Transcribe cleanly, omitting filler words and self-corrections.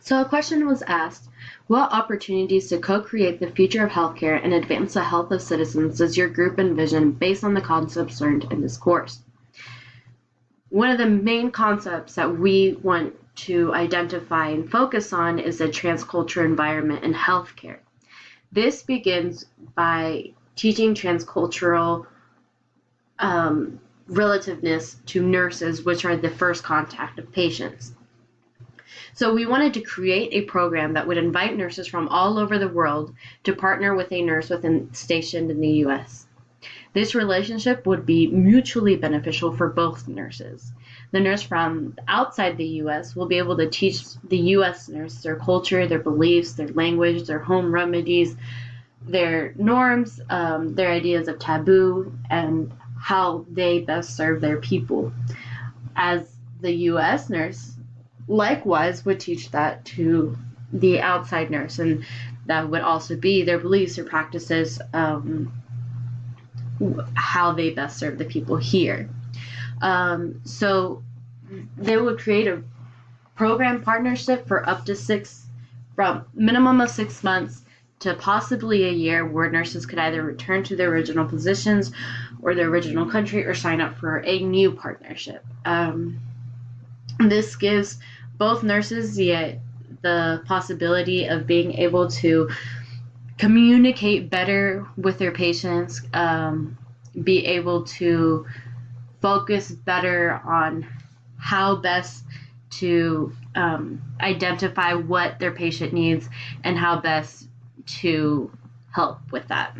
So a question was asked, what opportunities to co-create the future of healthcare and advance the health of citizens does your group envision based on the concepts learned in this course? One of the main concepts that we want to identify and focus on is the transcultural environment in healthcare. This begins by teaching transcultural relativeness to nurses, which are the first contact of patients. So we wanted to create a program that would invite nurses from all over the world to partner with a nurse stationed in the U.S. This relationship would be mutually beneficial for both nurses. The nurse from outside the U.S. will be able to teach the U.S. nurse their culture, their beliefs, their language, their home remedies, their norms, their ideas of taboo, and how they best serve their people. As the U.S. nurse likewise would teach that to the outside nurse, and that would also be their beliefs or practices, how they best serve the people here. So they would create a program partnership for up to from minimum of 6 months to possibly a year, where nurses could either return to their original positions or their original country or sign up for a new partnership. This gives both nurses the possibility of being able to communicate better with their patients, be able to focus better on how best to identify what their patient needs and how best to help with that.